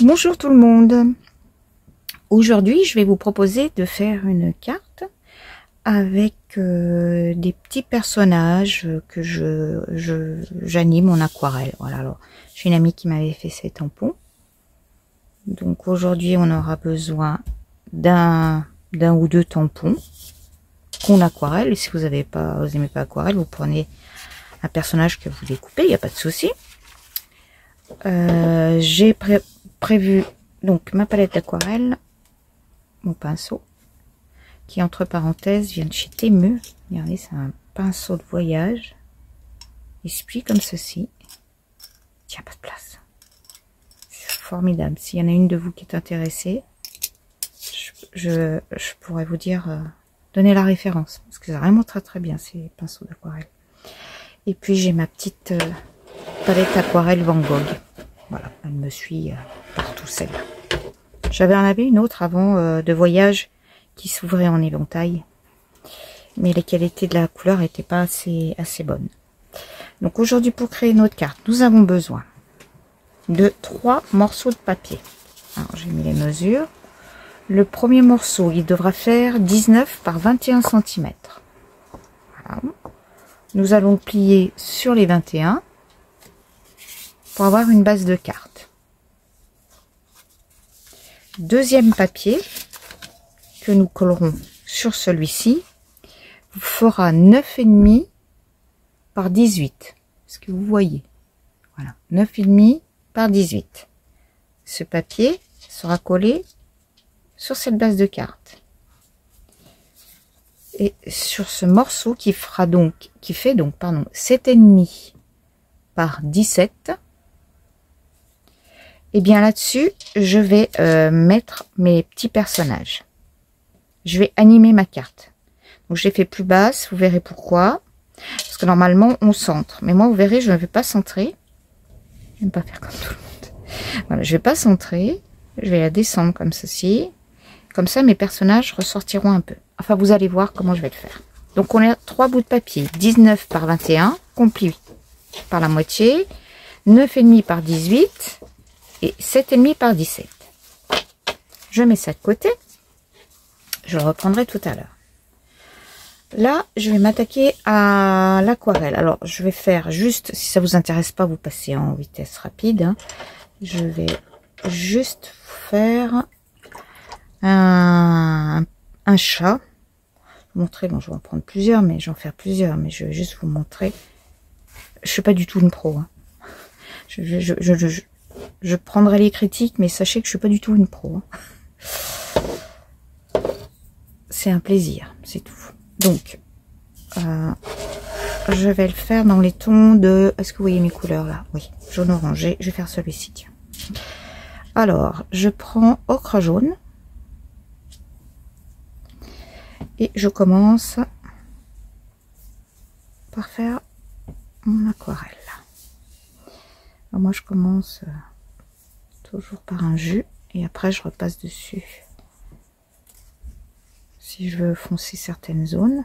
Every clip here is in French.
Bonjour tout le monde. Aujourd'hui, je vais vous proposer de faire une carte avec des petits personnages que j'anime en aquarelle. Voilà. Alors, j'ai une amie qui m'avait fait ces tampons. Donc aujourd'hui, on aura besoin d'un ou deux tampons qu'on aquarelle. Et si vous n'aimez pas aquarelle, vous prenez un personnage que vous découpez, il n'y a pas de souci. J'ai prévu donc ma palette d'aquarelle, mon pinceau, qui entre parenthèses vient de chez Temu. Regardez, c'est un pinceau de voyage. Il se plie comme ceci. Il tient pas de place. C'est formidable. S'il y en a une de vous qui est intéressée, je pourrais vous dire, donner la référence. Parce que c'est vraiment très très bien ces pinceaux d'aquarelle. Et puis j'ai ma petite palette aquarelle Van Gogh. Voilà, elle me suit partout celle-là. J'avais en avait une autre avant de voyage qui s'ouvrait en éventail. Mais les qualités de la couleur n'étaient pas assez bonnes. Donc aujourd'hui, pour créer notre carte, nous avons besoin de 3 morceaux de papier. Alors j'ai mis les mesures. Le premier morceau, il devra faire 19 par 21 cm. Voilà. Nous allons plier sur les 21 pour avoir une base de carte. Deuxième papier que nous collerons sur celui-ci fera 9,5 par 18. Ce que vous voyez. Voilà, 9,5 par 18. Ce papier sera collé sur cette base de carte. Et sur ce morceau qui fait donc 7,5 par 17. Et bien là-dessus, je vais mettre mes petits personnages. Je vais animer ma carte. Donc j'ai fait plus basse, vous verrez pourquoi. Parce que normalement on centre. Mais moi vous verrez, je ne vais pas centrer. Je n'aime pas faire comme tout le monde. Voilà, je vais pas centrer. Je vais la descendre comme ceci. Comme ça mes personnages ressortiront un peu. Enfin vous allez voir comment je vais le faire. Donc on a 3 bouts de papier. 19 par 21, qu'on plie par la moitié. 9,5 par 18. Et 7,5 par 17. Je mets ça de côté. Je le reprendrai tout à l'heure. Là, je vais m'attaquer à l'aquarelle. Alors, je vais faire juste, si ça vous intéresse pas, vous passez en vitesse rapide. Hein. Je vais juste faire un chat. Vous montrer, bon, je vais en prendre plusieurs, mais je vais en faire plusieurs, mais je vais juste vous montrer. Je suis pas du tout une pro. Hein. Je prendrai les critiques, mais sachez que je suis pas du tout une pro. Hein. C'est un plaisir, c'est tout. Donc, je vais le faire dans les tons de... Est-ce que vous voyez mes couleurs là? Oui, jaune orangé. Je vais faire celui-ci, tiens. Alors, je prends ocre jaune. Et je commence par faire mon aquarelle. Alors moi, je commence toujours par un jus. Et après, je repasse dessus. Si je veux foncer certaines zones.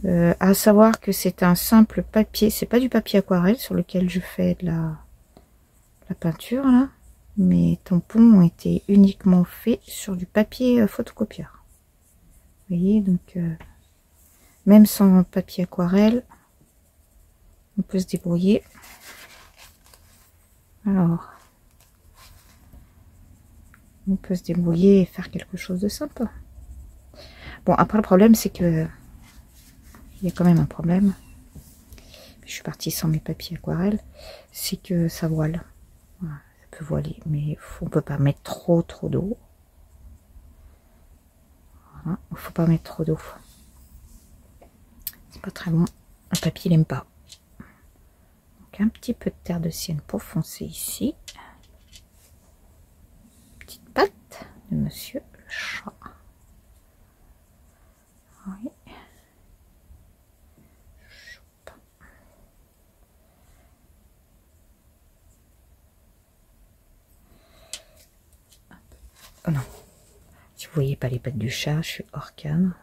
Voilà. À savoir que c'est un simple papier, c'est pas du papier aquarelle sur lequel je fais de la peinture là. Mes tampons ont été uniquement faits sur du papier photocopieur. Vous voyez, donc même sans papier aquarelle, on peut se débrouiller. Alors, on peut se débrouiller et faire quelque chose de sympa. Bon, après le problème c'est que il y a quand même un problème. Je suis partie sans mes papiers aquarelle. C'est que ça voile. Voilà, ça peut voiler. Mais on peut pas mettre trop d'eau. Voilà, il faut pas mettre trop d'eau. C'est pas très bon. Le papier il n'aime pas. Donc un petit peu de terre de sienne pour foncer ici. Petite patte de monsieur le chat. Oui. Oh non, si vous voyez pas les pattes du chat, je suis hors cam.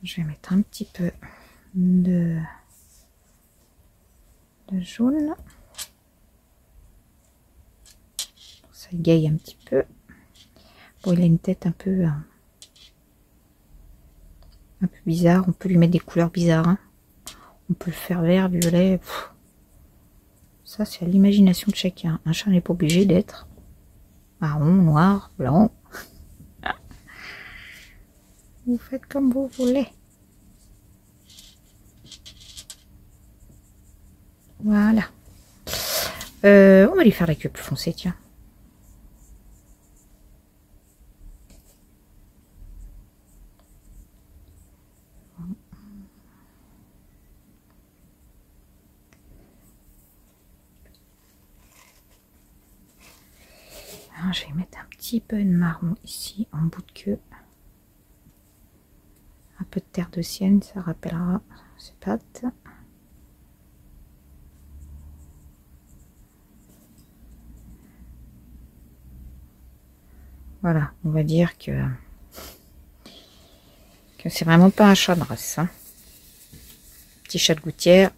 Je vais mettre un petit peu de de jaune. Ça égaye un petit peu. Bon, il a une tête un peu bizarre. On peut lui mettre des couleurs bizarres. Hein. On peut le faire vert, violet. Pff. Ça, c'est à l'imagination de chacun. Un chat n'est pas obligé d'être marron, noir, blanc. Vous faites comme vous voulez. Voilà. On va lui faire la queue plus foncée, tiens. Alors, je vais mettre un petit peu de marron ici en bout de queue. Un peu de terre de sienne, ça rappellera ses pattes. Voilà, on va dire que c'est vraiment pas un chat de race. Hein. Petit chat de gouttière.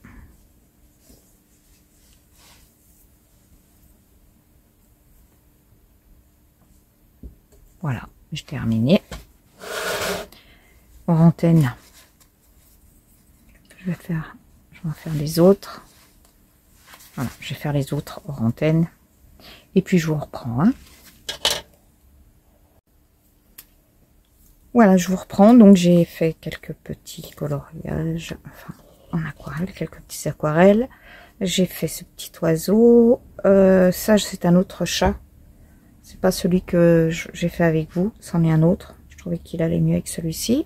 Voilà, j'ai terminé. Hors antenne, je vais faire les autres. Voilà, je vais faire les autres hors antenne. Et puis je vous reprends. Hein. Voilà, je vous reprends. Donc j'ai fait quelques petits coloriages, enfin en aquarelle, quelques petits aquarelles. J'ai fait ce petit oiseau. Ça, c'est un autre chat. C'est pas celui que j'ai fait avec vous. C'en est un autre. Je trouvais qu'il allait mieux avec celui-ci.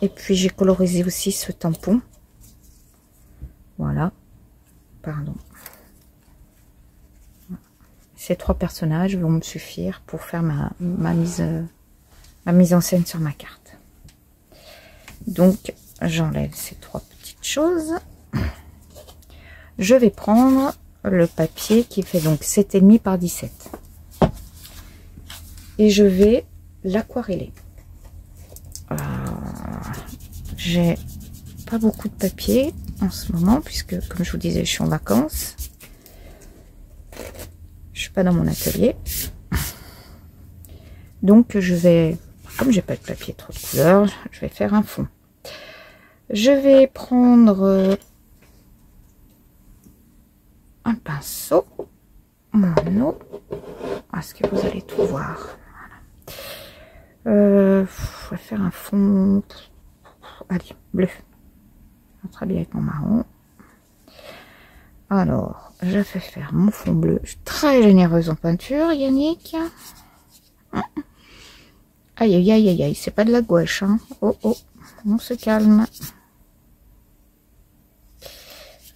Et puis j'ai colorisé aussi ce tampon. Voilà. Pardon. Ces trois personnages vont me suffire pour faire ma mise en scène sur ma carte. Donc j'enlève ces trois petites choses. Je vais prendre le papier qui fait donc 7,5 par 17. Et je vais l'aquareller. J'ai pas beaucoup de papier en ce moment puisque, comme je vous disais, je suis en vacances. Je suis pas dans mon atelier. Donc je vais, comme j'ai pas de papier trop de couleurs, je vais faire un fond. Je vais prendre un pinceau mono. Est-ce que vous allez tout voir? Voilà. Je vais faire un fond. Allez, bleu. Ça va très bien avec mon marron. Alors, je vais faire mon fond bleu. Je suis très généreuse en peinture, Yannick. Aïe, aïe, aïe, aïe, aïe. C'est pas de la gouache. Hein. Oh, oh. On se calme.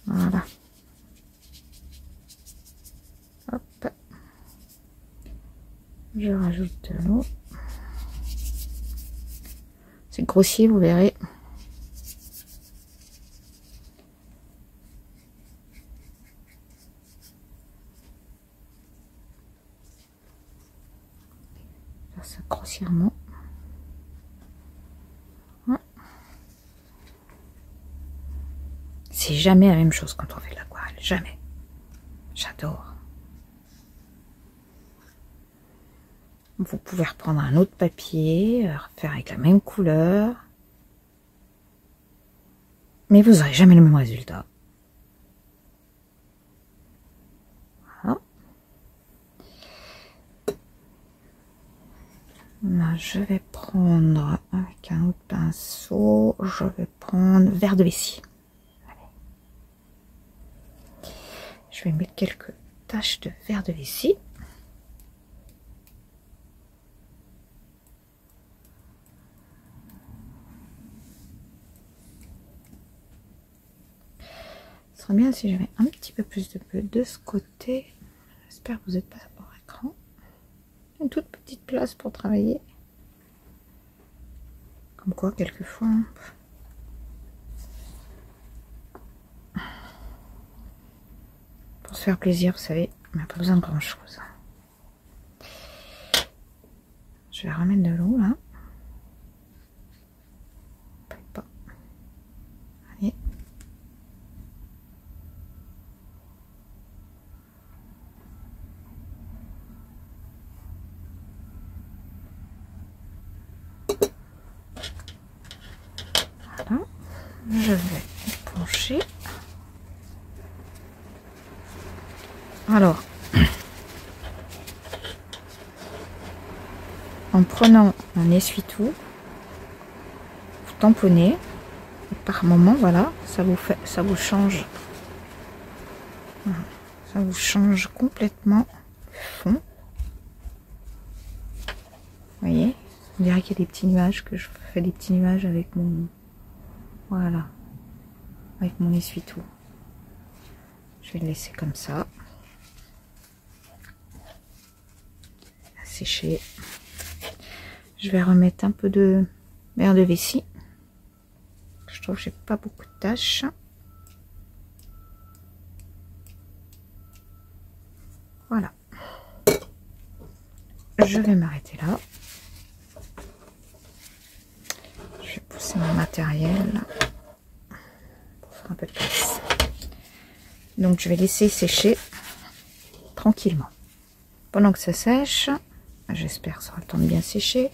Voilà. Hop. Je rajoute de l'eau. C'est grossier, vous verrez. Faire ça grossièrement. C'est jamais la même chose quand on fait de l'aquarelle. Jamais. J'adore. Vous pouvez reprendre un autre papier, faire avec la même couleur. Mais vous n'aurez jamais le même résultat. Voilà. Là, je vais prendre avec un autre pinceau, je vais prendre vert de vessie. Je vais mettre quelques taches de vert de vessie. Ce serait bien si j'avais un petit peu plus de bleu de ce côté. J'espère que vous n'êtes pas hors écran. Une toute petite place pour travailler. Comme quoi, quelquefois... Pour se faire plaisir, vous savez, on n'a pas besoin de grand chose. Je vais remettre de l'eau là. Pas. Allez. Voilà. Je vais pencher. Alors, en prenant un essuie-tout, vous tamponnez. Et par moment, voilà, ça vous change. Voilà, ça vous change complètement le fond. Vous voyez, on dirait qu'il y a des petits nuages, que je fais des petits nuages avec mon... Voilà, avec mon essuie-tout. Je vais le laisser comme ça. Sécher. Je vais remettre un peu de verre de vessie. Je trouve que j'ai pas beaucoup de tâches. Voilà. Je vais m'arrêter là. Je vais pousser mon matériel pour faire un peu de place. Donc je vais laisser sécher tranquillement. Pendant que ça sèche, j'espère que ça aura le temps de bien sécher.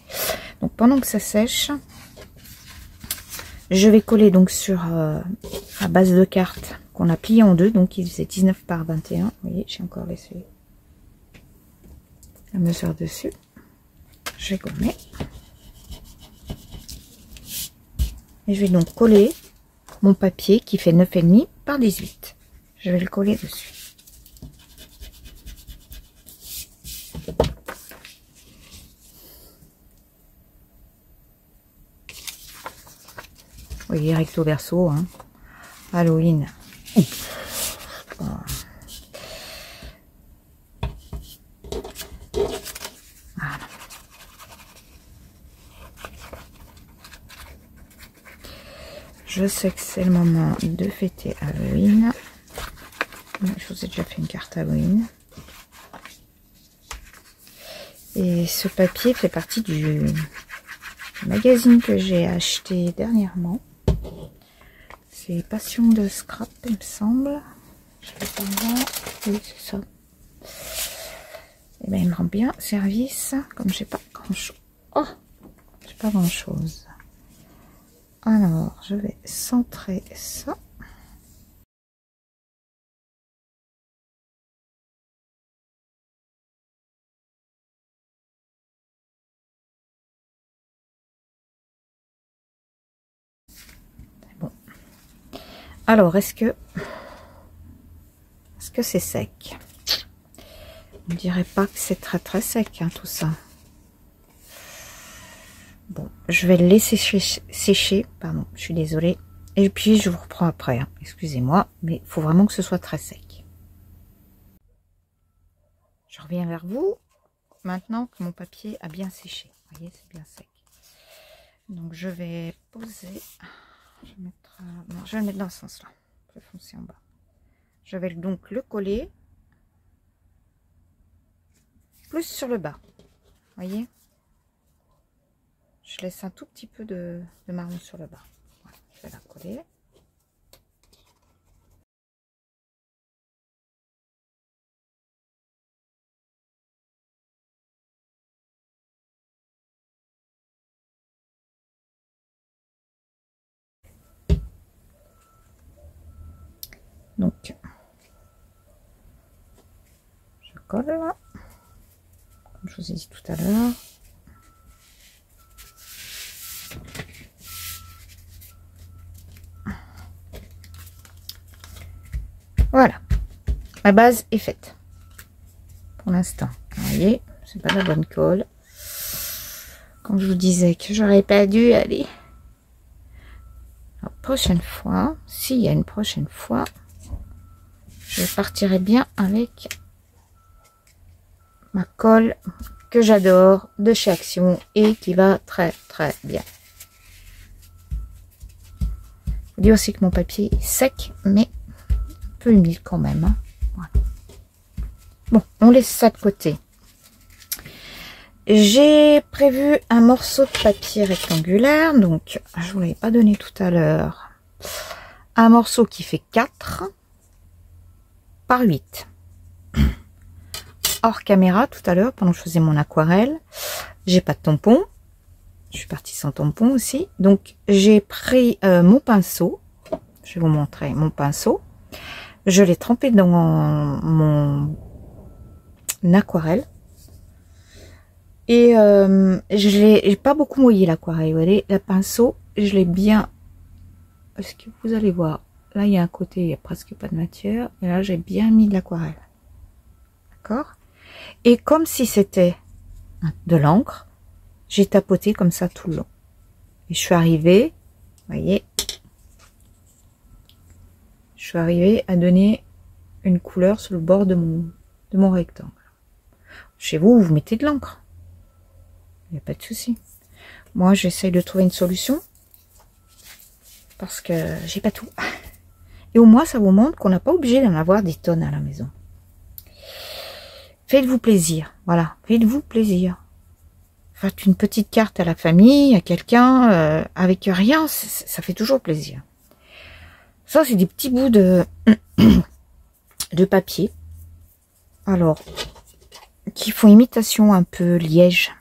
Donc pendant que ça sèche, je vais coller donc sur à base de cartes qu'on a plié en deux. Donc il faisait 19 par 21. Vous voyez, j'ai encore laissé la mesure dessus. Je vais gommer. Et je vais donc coller mon papier qui fait 9,5 par 18. Je vais le coller dessus. Oui, recto verso, hein. Halloween. Voilà. Je sais que c'est le moment de fêter Halloween. Je vous ai déjà fait une carte Halloween. Et ce papier fait partie du magazine que j'ai acheté dernièrement. C'est Passion de Scrap, il me semble. Je sais pas comment. Oui, c'est ça. Et bien, il me rend bien service, comme j'ai pas grand chose. Oh, j'ai pas grand chose. Alors, je vais centrer ça. Bon. Alors, est-ce que c'est sec? On dirait pas que c'est très sec, hein, tout ça. Bon, je vais le laisser sécher, pardon, je suis désolée. Et puis je vous reprends après, hein. Excusez-moi, mais il faut vraiment que ce soit très sec. Je reviens vers vous maintenant que mon papier a bien séché. Vous voyez, c'est bien sec. Donc je vais poser, je vais mettre, non, je vais le mettre dans ce sens-là. Je vais foncer en bas. Je vais donc le coller plus sur le bas. Vous voyez, je laisse un tout petit peu de marron sur le bas. Voilà, je vais la coller. Donc, je colle là, comme je vous ai dit tout à l'heure. Voilà, ma base est faite pour l'instant. Vous voyez, c'est pas la bonne colle. Comme je vous disais que j'aurais pas dû aller. La prochaine fois, s'il y a une prochaine fois, je partirai bien avec ma colle que j'adore de chez Action et qui va très bien. Je vous dis aussi que mon papier est sec, mais un peu humide quand même, hein. Voilà. Bon, on laisse ça de côté. J'ai prévu un morceau de papier rectangulaire, donc je vous l'avais pas donné tout à l'heure. Un morceau qui fait 4 par 8. Hors caméra tout à l'heure, pendant que je faisais mon aquarelle, j'ai pas de tampon. Je suis partie sans tampon aussi. Donc, j'ai pris mon pinceau. Je vais vous montrer mon pinceau. Je l'ai trempé dans mon aquarelle. Et je l'ai pas beaucoup mouillé l'aquarelle. Vous voyez, le pinceau, je l'ai bien... Est-ce que vous allez voir? Là, il y a un côté, il n'y a presque pas de matière. Et là, j'ai bien mis de l'aquarelle. D'accord? Et comme si c'était de l'encre, j'ai tapoté comme ça tout le long. Et je suis arrivée, vous voyez, je suis arrivée à donner une couleur sur le bord de mon rectangle. Chez vous, vous mettez de l'encre. Il n'y a pas de souci. Moi, j'essaye de trouver une solution. Parce que j'ai pas tout. Et au moins, ça vous montre qu'on n'a pas obligé d'en avoir des tonnes à la maison. Faites-vous plaisir. Voilà, faites-vous plaisir. Faites une petite carte à la famille, à quelqu'un, avec rien, ça fait toujours plaisir. Ça, c'est des petits bouts de papier. Alors, qui font imitation un peu liège.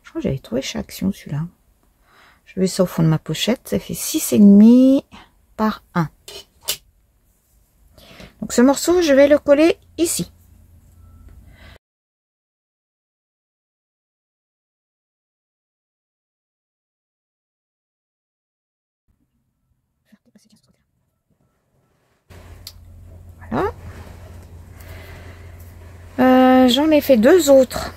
Je crois que j'avais trouvé chez Action celui-là. Je mets ça au fond de ma pochette. Ça fait 6,5 par 1. Donc ce morceau, je vais le coller ici. Voilà. J'en ai fait 2 autres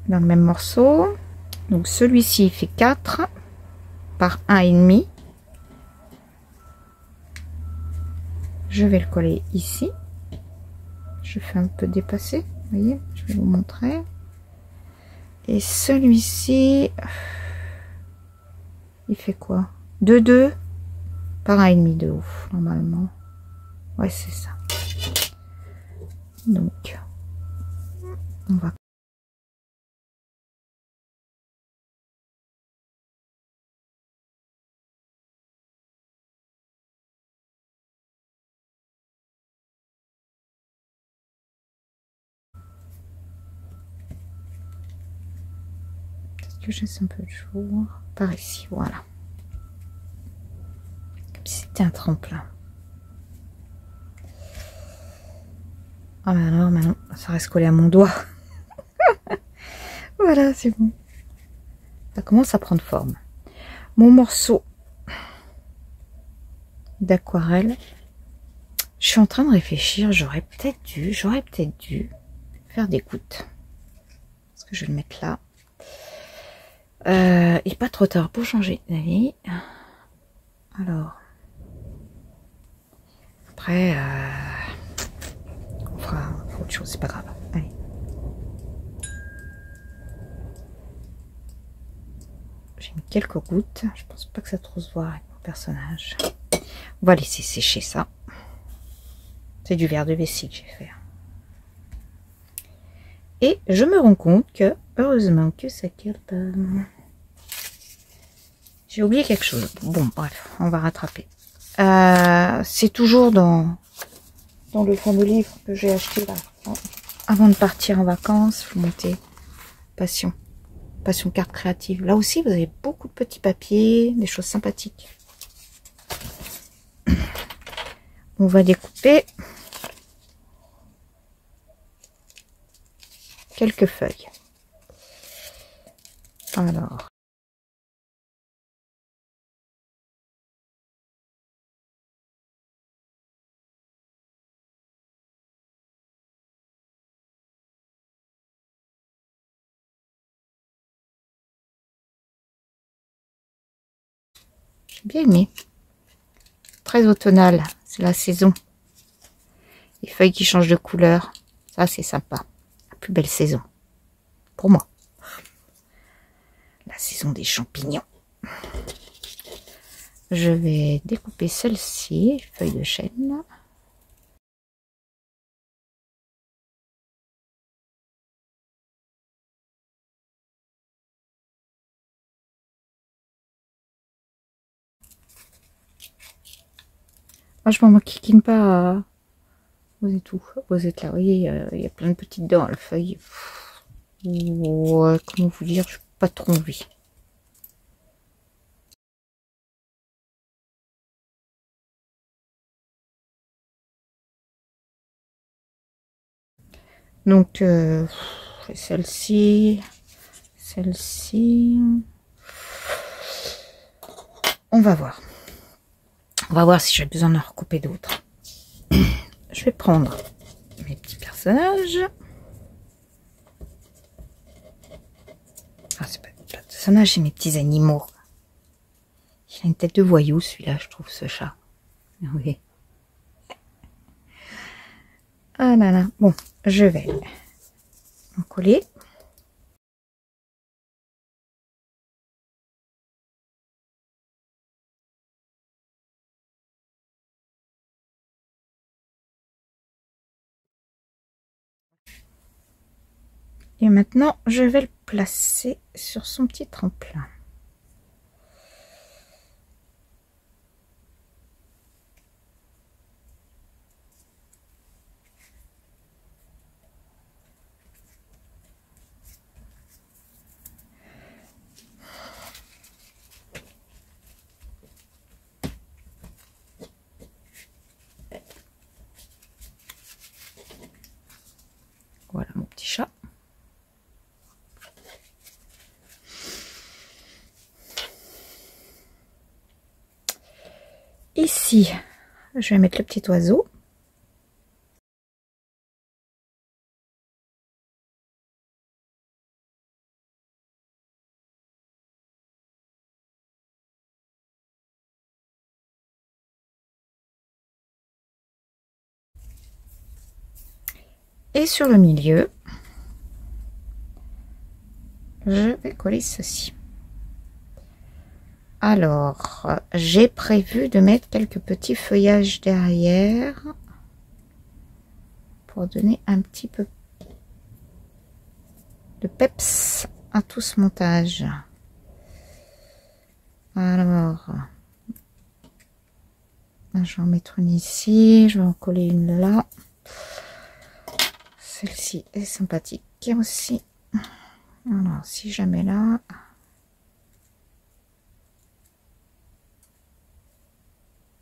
dans le même morceau. Donc celui-ci il fait 4 par 1,5. Je vais le coller ici. Je fais un peu dépasser, vous voyez, je vais vous montrer. Et celui-ci, il fait quoi? 2 par 1,5 de haut, normalement. Ouais, c'est ça. Donc, on va... Peut-être que je laisse un peu de jour. Par ici, voilà. Comme si c'était un tremplin. Ah ben alors, maintenant, ça reste collé à mon doigt. Voilà, c'est bon. Ça commence à prendre forme. Mon morceau d'aquarelle, je suis en train de réfléchir. J'aurais peut-être dû faire des gouttes. Parce que je vais le mettre là. Il n'est pas trop tard pour changer d'avis. Alors, après, on fera autre chose, c'est pas grave. Allez. J'ai mis quelques gouttes. Je pense pas que ça trop se voit avec mon personnage. On va laisser sécher ça. C'est du verre de vessie que j'ai fait. Et je me rends compte que, heureusement que ça cale pas. J'ai oublié quelque chose. Bon, bref, on va rattraper. C'est toujours dans le fameux livre que j'ai acheté là. Avant de partir en vacances, je vous monter Passion carte créative. Là aussi, vous avez beaucoup de petits papiers, des choses sympathiques. On va découper quelques feuilles. Alors, j'ai bien aimé. Très automnal, c'est la saison. Les feuilles qui changent de couleur, ça c'est sympa. La plus belle saison, pour moi. La saison des champignons. Je vais découper celle-ci, feuille de chêne. Franchement, moi qui kine pas à... Vous êtes où? Vous êtes là, vous voyez, il y a plein de petites dents à la feuille. Ouais, comment vous dire, je n'ai pas trop envie. Donc, celle-ci, celle-ci. On va voir. On va voir si j'ai besoin d'en recouper d'autres. Je vais prendre mes petits personnages. Ah, c'est pas des personnages, c'est mes petits animaux. Il a une tête de voyou, celui-là, je trouve, ce chat. Oui. Ah là là. Bon, je vais en coller. Et maintenant, je vais le placer sur son petit tremplin. Voilà mon petit chat. Ici, je vais mettre le petit oiseau. Et sur le milieu, je vais coller ceci. Alors, j'ai prévu de mettre quelques petits feuillages derrière pour donner un petit peu de peps à tout ce montage. Alors, je vais en mettre une ici, je vais en coller une là. Celle-ci est sympathique aussi. Alors, si jamais là...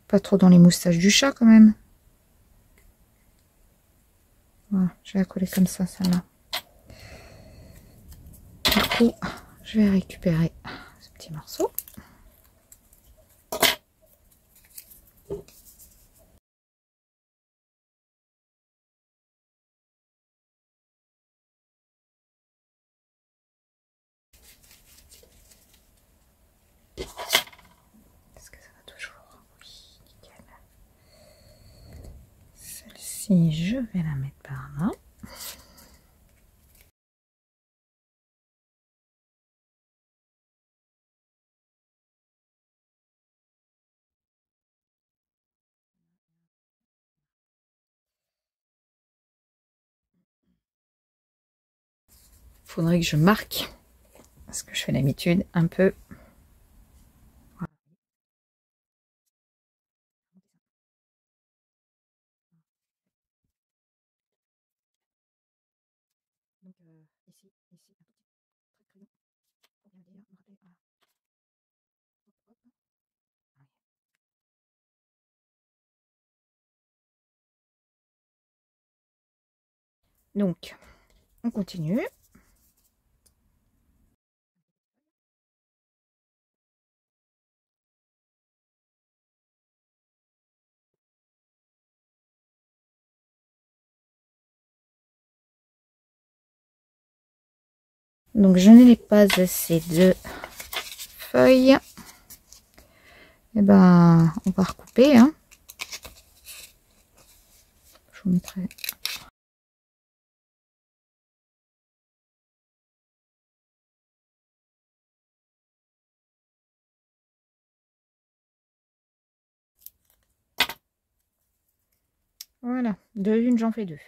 Pas trop dans les moustaches du chat quand même. Voilà, je vais la coller comme ça, celle-là. Du coup, je vais récupérer ce petit morceau. Est-ce que ça va toujours? Oui, nickel. Celle-ci, je vais la mettre par là. Faudrait que je marque, parce que je fais d'habitude un peu. Voilà. Donc, ici, un tout petit crayon. Pour bien dire, me rappeler, voilà. Hop, hop. Ouais. Donc, on continue. Donc, je n'ai pas assez de feuilles. Et ben, on va recouper. Hein. Je vous mettrai. Voilà, de une, j'en fais deux.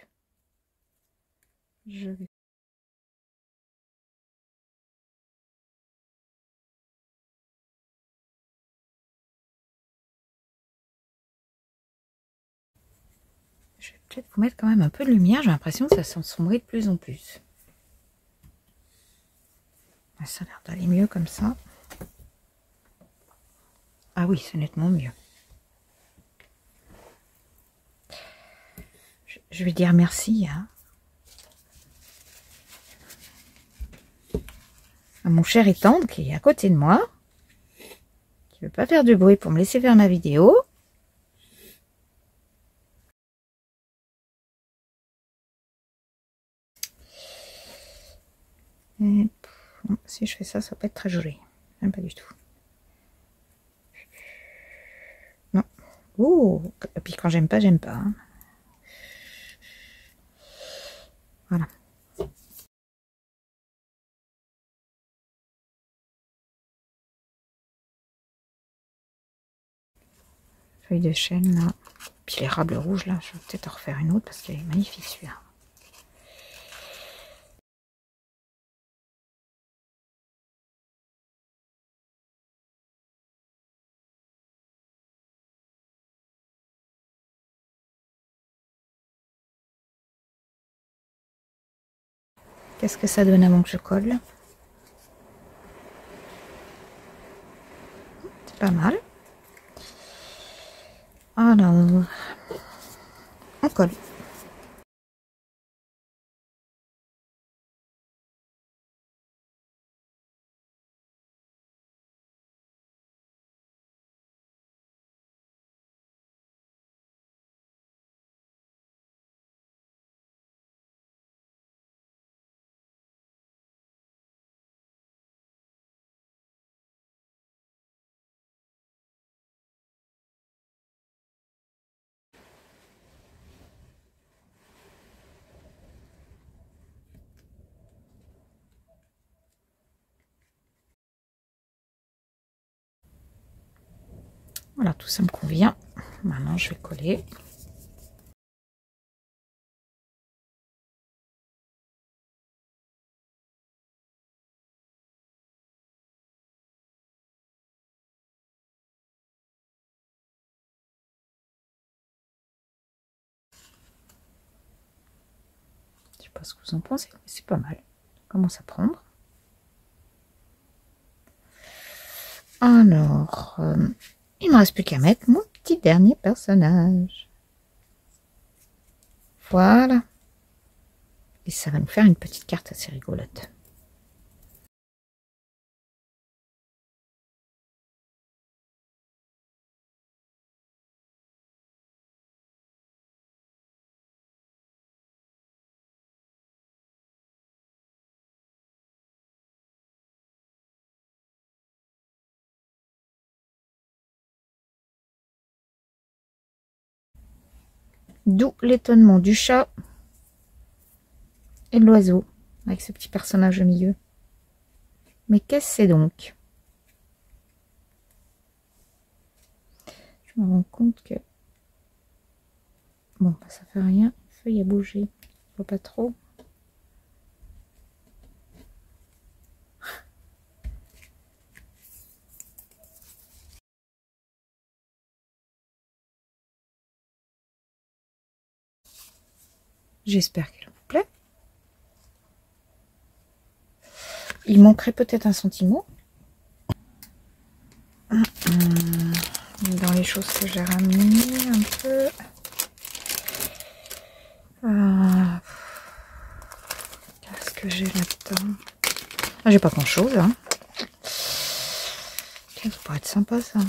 Je vais... Je vais peut-être vous mettre quand même un peu de lumière. J'ai l'impression que ça s'ensombrit de plus en plus. Ça a l'air d'aller mieux comme ça. Ah oui, c'est nettement mieux. Je vais dire merci à mon cher et tendre qui est à côté de moi, qui ne veut pas faire de bruit pour me laisser faire ma vidéo. Et, si je fais ça, ça va pas être très joli. Même pas du tout. Non. Ouh. Et puis quand j'aime pas, j'aime pas. Hein. Voilà. Feuille de chêne là. Puis l'érable rouge là, je vais peut-être en refaire une autre parce qu'il est magnifique celui-là. Qu'est-ce que ça donne avant que je colle? C'est pas mal. Alors, on colle. Voilà, tout ça me convient. Maintenant, je vais coller. Je sais pas ce que vous en pensez, mais c'est pas mal. Ça commence à prendre. Alors, il ne me reste plus qu'à mettre mon petit dernier personnage. Voilà. Et ça va nous faire une petite carte assez rigolote. D'où l'étonnement du chat et de l'oiseau, avec ce petit personnage au milieu. Mais qu'est-ce que c'est donc? Je me rends compte que... Bon, ça fait rien, la feuille a bougé. Je vois pas trop. J'espère qu'elle vous plaît. Il manquerait peut-être un sentiment. Dans les choses que j'ai ramenées un peu. Qu'est-ce que j'ai là-dedans? Ah, j'ai pas grand-chose. Hein. Tiens, ça pourrait être sympa ça.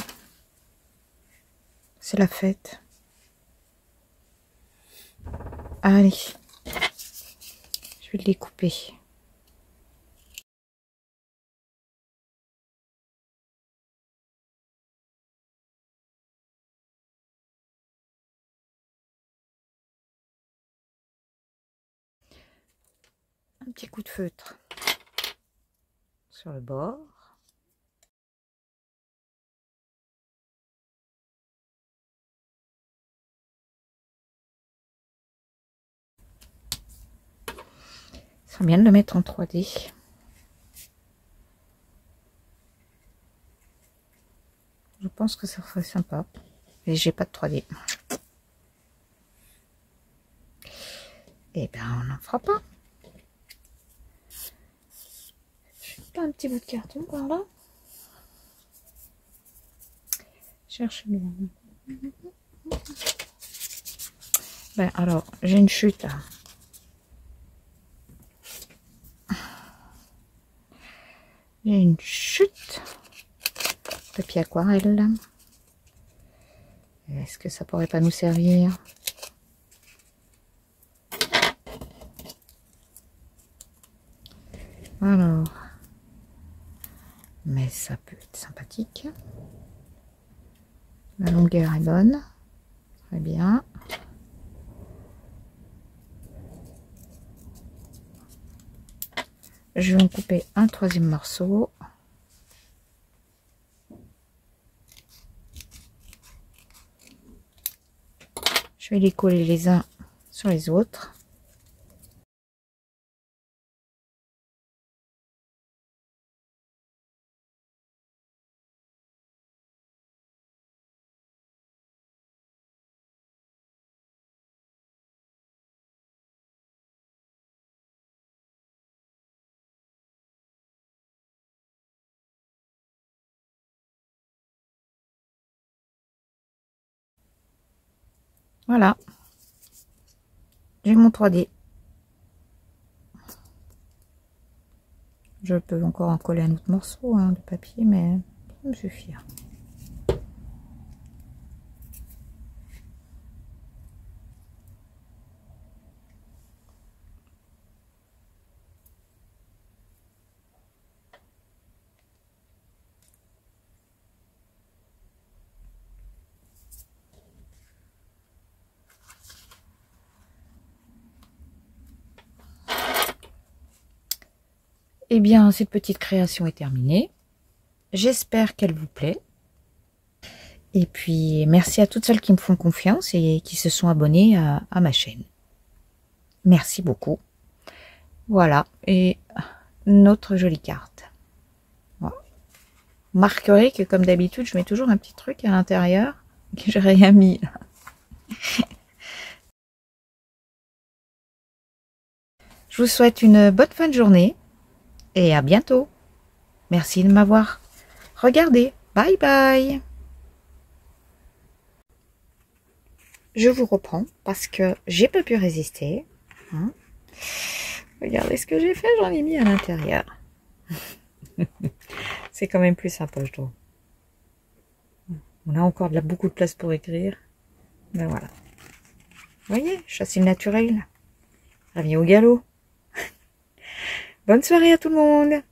C'est la fête. Allez. Je vais le découper. Un petit coup de feutre sur le bord. Ça serait bien de le mettre en 3D. Je pense que ça serait sympa. Mais j'ai pas de 3D. Et ben on n'en fera pas. pas un petit bout de carton par là? Cherche bien. Ben alors, j'ai une chute là. J'ai une chute. Papier aquarelle. Est-ce que ça pourrait pas nous servir? Alors, mais ça peut être sympathique. La longueur est bonne. Très bien. Je vais en couper un troisième morceau. Je vais les coller les uns sur les autres. Voilà. J'ai mon 3D. Je peux encore en coller un autre morceau de papier, mais ça me suffit. Eh bien, cette petite création est terminée. J'espère qu'elle vous plaît. Et puis, merci à toutes celles qui me font confiance et qui se sont abonnées à ma chaîne. Merci beaucoup. Voilà, et notre jolie carte. Voilà. Vous remarquerez que comme d'habitude, je mets toujours un petit truc à l'intérieur que j'ai rien mis. Je vous souhaite une bonne fin de journée et à bientôt. Merci de m'avoir regardé. Bye bye. Je vous reprends parce que j'ai pas pu résister. Regardez ce que j'ai fait, j'en ai mis à l'intérieur. C'est quand même plus sympa, je trouve. On a encore beaucoup de place pour écrire. Ben voilà. Vous voyez, chasser le naturel. Revient au galop. Bonne soirée à tout le monde.